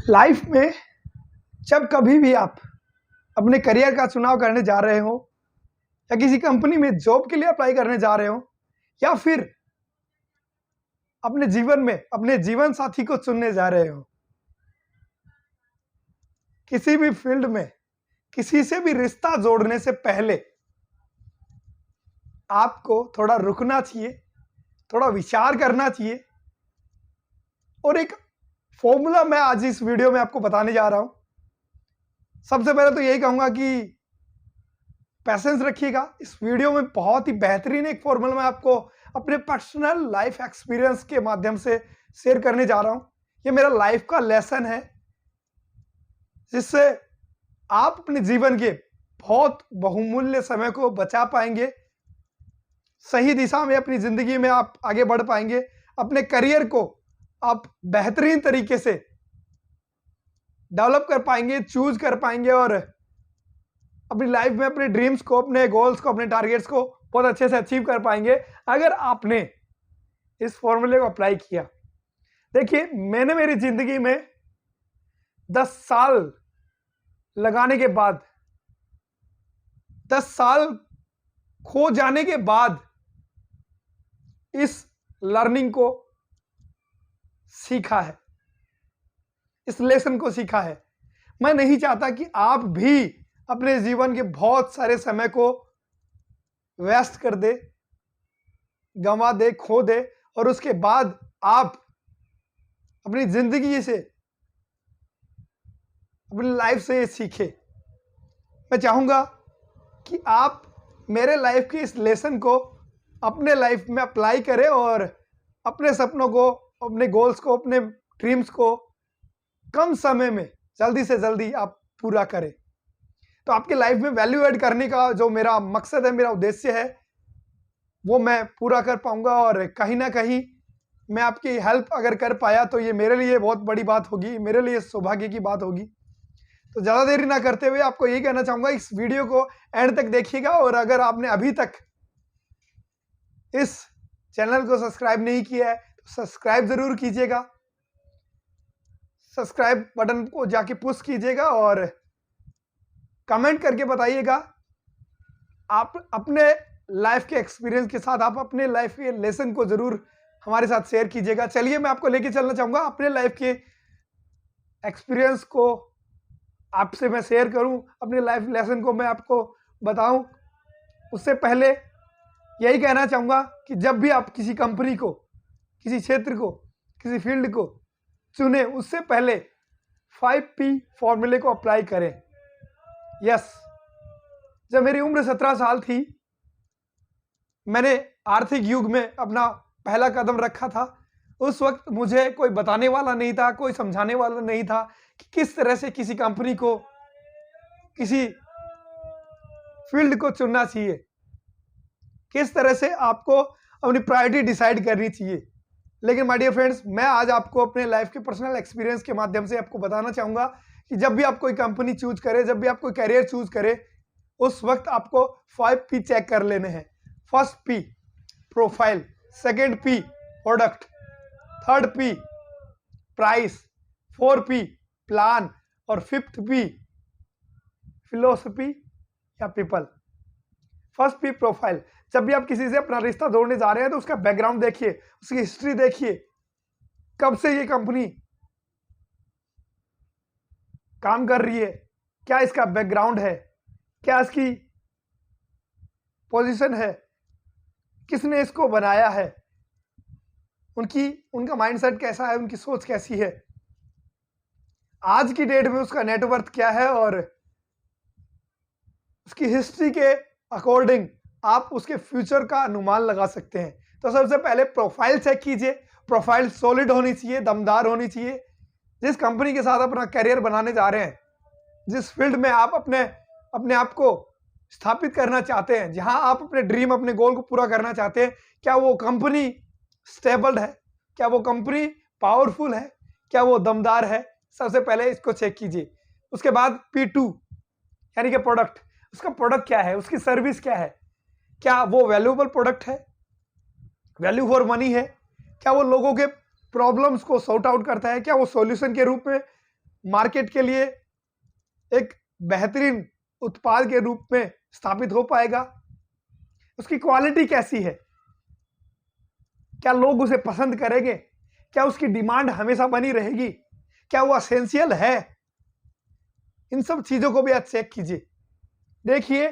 Life में जब कभी भी आप अपने करियर का चुनाव करने जा रहे हो या किसी कंपनी में जॉब के लिए अप्लाई करने जा रहे हो या फिर अपने जीवन में अपने जीवन साथी को चुनने जा रहे हो, किसी भी फील्ड में किसी से भी रिश्ता जोड़ने से पहले आपको थोड़ा रुकना चाहिए, थोड़ा विचार करना चाहिए। और एक फॉर्मूला मैं आज इस वीडियो में आपको बताने जा रहा हूं। सबसे पहले तो यही कहूंगा कि पैसेंस रखिएगा। इस वीडियो में बहुत ही बेहतरीन एक फॉर्मूला मैं आपको अपने पर्सनल लाइफ एक्सपीरियंस के माध्यम से शेयर करने जा रहा हूं। ये मेरा लाइफ का लेसन है जिससे आप अपने जीवन के बहुत बहुमूल्य समय को बचा पाएंगे, सही दिशा में अपनी जिंदगी में आप आगे बढ़ पाएंगे, अपने करियर को आप बेहतरीन तरीके से डेवलप कर पाएंगे, चूज कर पाएंगे और अपनी लाइफ में अपने ड्रीम्स को, अपने गोल्स को, अपने टारगेट्स को बहुत अच्छे से अचीव कर पाएंगे अगर आपने इस फॉर्मूले को अप्लाई किया। देखिए, मैंने मेरी जिंदगी में 10 साल लगाने के बाद, 10 साल खो जाने के बाद इस लर्निंग को सीखा है, इस लेसन को सीखा है। मैं नहीं चाहता कि आप भी अपने जीवन के बहुत सारे समय को वेस्ट कर दे, गंवा दे, खो दे और उसके बाद आप अपनी जिंदगी से, अपनी लाइफ से ये सीखे। मैं चाहूंगा कि आप मेरे लाइफ के इस लेसन को अपने लाइफ में अप्लाई करें और अपने सपनों को, अपने गोल्स को, अपने ड्रीम्स को कम समय में जल्दी से जल्दी आप पूरा करें। तो आपके लाइफ में वैल्यू ऐड करने का जो मेरा मकसद है, मेरा उद्देश्य है, वो मैं पूरा कर पाऊंगा और कहीं ना कहीं मैं आपकी हेल्प अगर कर पाया तो ये मेरे लिए बहुत बड़ी बात होगी, मेरे लिए सौभाग्य की बात होगी। तो ज़्यादा देरी ना करते हुए आपको यही कहना चाहूँगा, इस वीडियो को एंड तक देखिएगा और अगर आपने अभी तक इस चैनल को सब्सक्राइब नहीं किया है तो सब्सक्राइब ज़रूर कीजिएगा। सब्सक्राइब बटन को जाके पुश कीजिएगा और कमेंट करके बताइएगा आप अपने लाइफ के एक्सपीरियंस के साथ, आप अपने लाइफ के लेसन को ज़रूर हमारे साथ शेयर कीजिएगा। चलिए, मैं आपको लेके चलना चाहूँगा, अपने लाइफ के एक्सपीरियंस को आपसे मैं शेयर करूं, अपने लाइफ लेसन को मैं आपको बताऊं। उससे पहले यही कहना चाहूँगा कि जब भी आप किसी कंपनी को, किसी क्षेत्र को, किसी फील्ड को चुने, उससे पहले 5P फॉर्मूले को अप्लाई करें। यस, जब मेरी उम्र 17 साल थी, मैंने आर्थिक युग में अपना पहला कदम रखा था। उस वक्त मुझे कोई बताने वाला नहीं था, कोई समझाने वाला नहीं था कि किस तरह से किसी कंपनी को, किसी फील्ड को चुनना चाहिए, किस तरह से आपको अपनी प्रायोरिटी डिसाइड करनी चाहिए। लेकिन माय डियर फ्रेंड्स, मैं आज आपको अपने लाइफ के पर्सनल एक्सपीरियंस के माध्यम से आपको बताना चाहूँगा कि जब भी आप कोई कंपनी चूज करें, जब भी आप कोई कैरियर चूज करें, उस वक्त आपको 5P चेक कर लेने हैं। First P profile, second P product, third P price, 4P plan और 5th P फिलोसफी या पीपल। फर्स्ट P प्रोफाइल, जब भी आप किसी से अपना रिश्ता जोड़ने जा रहे हैं तो उसका बैकग्राउंड देखिए, उसकी हिस्ट्री देखिए, कब से ये कंपनी काम कर रही है, क्या इसका बैकग्राउंड है, क्या इसकी पोजीशन है, किसने इसको बनाया है, उनका माइंडसेट कैसा है, उनकी सोच कैसी है, आज की डेट में उसका नेटवर्थ क्या है और उसकी हिस्ट्री के अकॉर्डिंग आप उसके फ्यूचर का अनुमान लगा सकते हैं। तो सबसे पहले प्रोफाइल चेक कीजिए। प्रोफाइल सॉलिड होनी चाहिए, दमदार होनी चाहिए। जिस कंपनी के साथ अपना करियर बनाने जा रहे हैं, जिस फील्ड में आप अपने आप को स्थापित करना चाहते हैं, जहां आप अपने ड्रीम, अपने गोल को पूरा करना चाहते हैं, क्या वो कंपनी स्टेबल है, क्या वो कंपनी पावरफुल है, क्या वो दमदार है। सबसे पहले इसको चेक कीजिए। उसके बाद P2 यानी कि प्रोडक्ट, उसका प्रोडक्ट क्या है, उसकी सर्विस क्या है, क्या वो वैल्यूएबल प्रोडक्ट है, वैल्यू फॉर मनी है, क्या वो लोगों के प्रॉब्लम्स को सॉर्ट आउट करता है, क्या वो सॉल्यूशन के रूप में मार्केट के लिए एक बेहतरीन उत्पाद के रूप में स्थापित हो पाएगा? उसकी क्वालिटी कैसी है? क्या लोग उसे पसंद करेंगे? क्या उसकी डिमांड हमेशा बनी रहेगी? क्या वो एसेंशियल है? इन सब चीजों को भी आप चेक कीजिए। देखिए,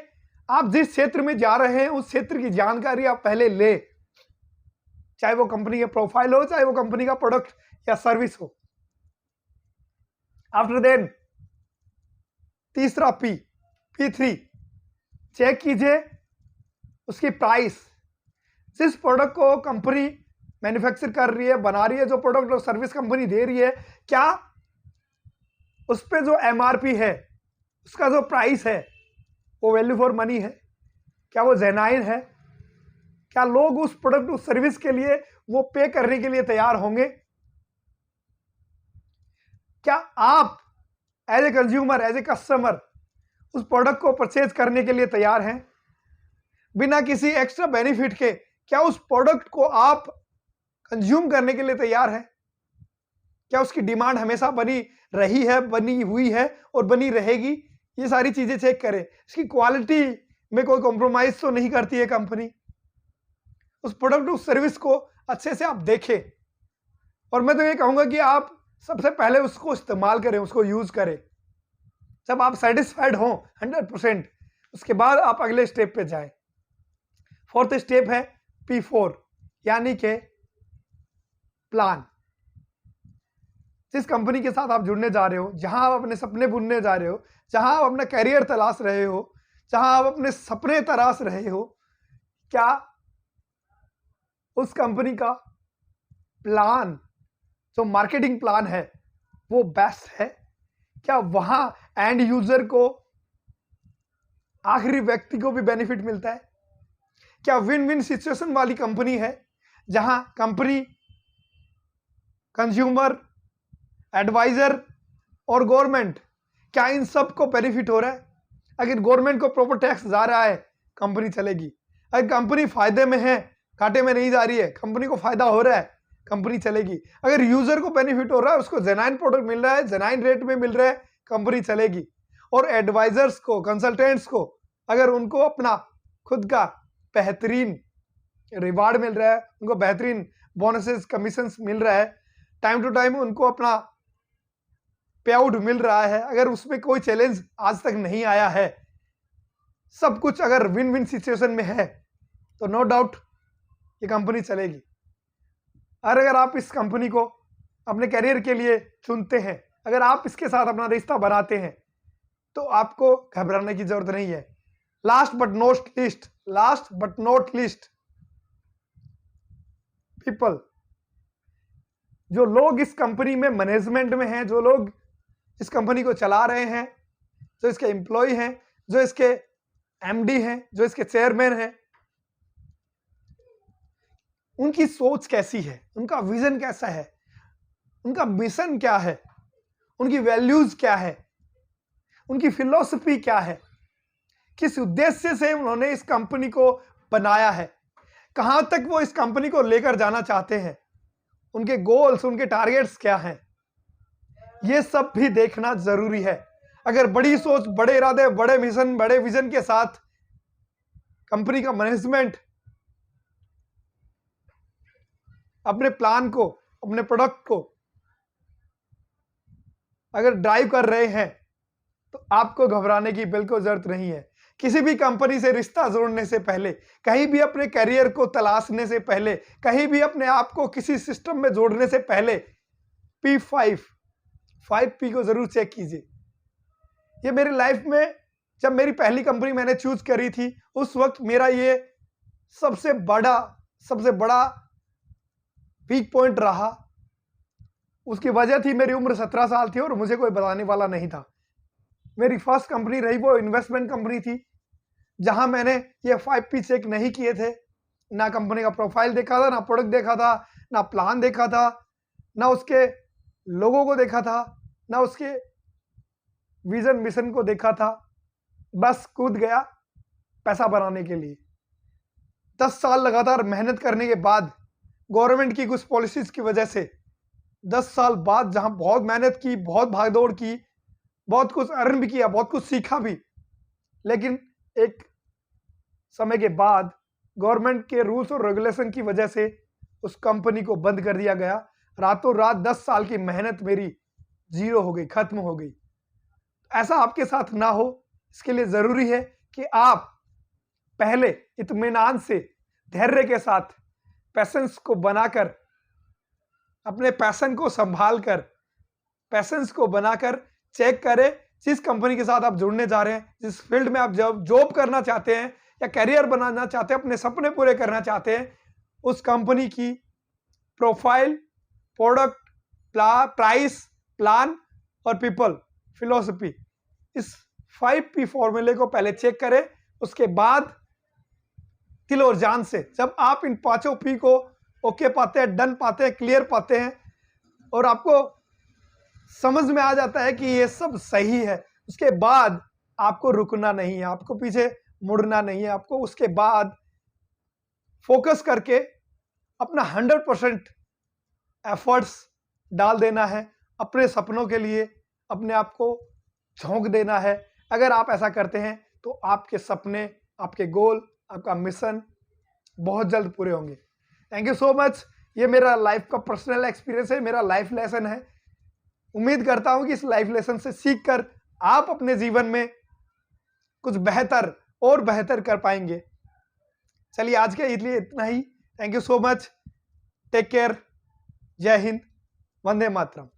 आप जिस क्षेत्र में जा रहे हैं उस क्षेत्र की जानकारी आप पहले ले, चाहे वो कंपनी का प्रोफाइल हो, चाहे वो कंपनी का प्रोडक्ट या सर्विस हो। आफ्टर देन तीसरा P3 चेक कीजिए उसकी प्राइस। जिस प्रोडक्ट को कंपनी मैन्युफैक्चर कर रही है, बना रही है, जो प्रोडक्ट और सर्विस कंपनी दे रही है, क्या उस पे जो MRP है, उसका जो प्राइस है, वो वैल्यू फॉर मनी है? क्या वो जेन्युइन है? क्या लोग उस प्रोडक्ट उस सर्विस के लिए वो पे करने के लिए तैयार होंगे? क्या आप as a consumer, as a customer उस प्रोडक्ट को परचेज करने के लिए तैयार हैं बिना किसी एक्स्ट्रा बेनिफिट के? क्या उस प्रोडक्ट को आप कंज्यूम करने के लिए तैयार हैं? क्या उसकी डिमांड हमेशा बनी रही है, बनी हुई है और बनी रहेगी? ये सारी चीजें चेक करें। इसकी क्वालिटी में कोई कॉम्प्रोमाइज तो नहीं करती है कंपनी? उस प्रोडक्ट उस सर्विस को अच्छे से आप देखें। और मैं तो ये कहूंगा कि आप सबसे पहले उसको इस्तेमाल करें, उसको यूज करें। जब आप सेटिस्फाइड हो 100%, उसके बाद आप अगले स्टेप पे जाएं। फोर्थ स्टेप है P4, यानी कि प्लान। जिस कंपनी के साथ आप जुड़ने जा रहे हो, जहां आप अपने सपने बुनने जा रहे हो, जहां आप अपना करियर तलाश रहे हो, जहां आप अपने सपने तराश रहे हो, क्या उस कंपनी का प्लान, जो मार्केटिंग प्लान है, वो बेस्ट है? क्या वहां एंड यूजर को, आखिरी व्यक्ति को भी बेनिफिट मिलता है? क्या विन विन सिचुएशन वाली कंपनी है, जहां कंपनी, कंज्यूमर, एडवाइजर और गवर्नमेंट, क्या इन सब को बेनिफिट हो रहा है? अगर गवर्नमेंट को प्रॉपर टैक्स जा रहा है, कंपनी चलेगी। अगर कंपनी फायदे में है, घाटे में नहीं जा रही है, कंपनी को फायदा हो रहा है, कंपनी चलेगी। अगर यूजर को बेनिफिट हो रहा है, उसको जेन्युइन प्रोडक्ट मिल रहा है, जेन्युइन रेट में मिल रहा है, कंपनी चलेगी। और एडवाइजर्स को, कंसल्टेंट्स को, अगर उनको अपना खुद का बेहतरीन रिवार्ड मिल रहा है, उनको बेहतरीन बोनसेस, कमीशंस मिल रहा है, टाइम टू टाइम उनको अपना पे आउट मिल रहा है, अगर उसमें कोई चैलेंज आज तक नहीं आया है, सब कुछ अगर विन विन सिचुएशन में है, तो नो डाउट ये कंपनी चलेगी। और अगर आप इस कंपनी को अपने करियर के लिए चुनते हैं, अगर आप इसके साथ अपना रिश्ता बनाते हैं, तो आपको घबराने की जरूरत नहीं है। Last but not least people, जो लोग इस कंपनी में मैनेजमेंट में हैं, जो लोग इस कंपनी को चला रहे हैं, जो इसके एम्प्लॉय हैं, जो इसके MD हैं, जो इसके चेयरमैन हैं, उनकी सोच कैसी है, उनका विजन कैसा है, उनका मिशन क्या है, उनकी वैल्यूज क्या है, उनकी फिलॉसफी क्या है, किस उद्देश्य से उन्होंने इस कंपनी को बनाया है, कहां तक वो इस कंपनी को लेकर जाना चाहते हैं, उनके गोल्स, उनके टारगेट्स क्या हैं, ये सब भी देखना जरूरी है। अगर बड़ी सोच, बड़े इरादे, बड़े मिशन, बड़े विजन के साथ कंपनी का मैनेजमेंट अपने प्लान को, अपने प्रोडक्ट को अगर ड्राइव कर रहे हैं, तो आपको घबराने की बिल्कुल जरूरत नहीं है। किसी भी कंपनी से रिश्ता जोड़ने से पहले, कहीं भी अपने करियर को तलाशने से पहले, कहीं भी अपने आप को किसी सिस्टम में जोड़ने से पहले P5 को जरूर चेक कीजिए। ये मेरी लाइफ में जब मेरी पहली कंपनी मैंने चूज करी थी, उस वक्त मेरा ये सबसे बड़ा वीक पॉइंट रहा। उसकी वजह थी मेरी उम्र 17 साल थी और मुझे कोई बताने वाला नहीं था। मेरी फर्स्ट कंपनी रही, वो इन्वेस्टमेंट कंपनी थी, जहां मैंने ये 5P चेक नहीं किए थे। ना कंपनी का प्रोफाइल देखा था, ना प्रोडक्ट देखा था, ना प्लान देखा था, ना उसके लोगों को देखा था, ना उसके विजन मिशन को देखा था। बस कूद गया पैसा बनाने के लिए। 10 साल लगातार मेहनत करने के बाद गवर्नमेंट की कुछ पॉलिसीज की वजह से 10 साल बाद जहां बहुत मेहनत की, बहुत भागदौड़ की, बहुत कुछ अर्न भी किया, बहुत कुछ सीखा भी, लेकिन एक समय के बाद गवर्नमेंट के रूल्स और रेगुलेशन की वजह से उस कंपनी को बंद कर दिया गया। रातों रात 10 साल की मेहनत मेरी जीरो हो गई, खत्म हो गई। ऐसा आपके साथ ना हो, इसके लिए जरूरी है कि आप पहले इत्मीनान से, धैर्य के साथ, पैसेंस को बनाकर, अपने पैशन को संभाल कर, पैसेंस को बनाकर चेक करें जिस कंपनी के साथ आप जुड़ने जा रहे हैं, जिस फील्ड में आप जॉब करना चाहते हैं या करियर बनाना चाहते हैं, अपने सपने पूरे करना चाहते हैं, उस कंपनी की प्रोफाइल, प्रोडक्ट, प्राइस, प्लान और पीपल, फिलॉसफी, इस 5P फॉर्मूले को पहले चेक करें। उसके बाद दिल और जान से जब आप इन 5 P को ओके पाते हैं, डन पाते हैं, क्लियर पाते हैं और आपको समझ में आ जाता है कि ये सब सही है, उसके बाद आपको रुकना नहीं है, आपको पीछे मुड़ना नहीं है। आपको उसके बाद फोकस करके अपना 100% एफर्ट्स डाल देना है, अपने सपनों के लिए अपने आप को झोंक देना है। अगर आप ऐसा करते हैं तो आपके सपने, आपके गोल, आपका मिशन बहुत जल्द पूरे होंगे। Thank you so much. ये मेरा लाइफ का पर्सनल एक्सपीरियंस है, मेरा लाइफ लेसन है। उम्मीद करता हूं कि इस लाइफ लेसन से सीखकर आप अपने जीवन में कुछ बेहतर और बेहतर कर पाएंगे। चलिए आज के लिए इतना ही। Thank you so much. Take care. जय हिंद। वंदे मातरम।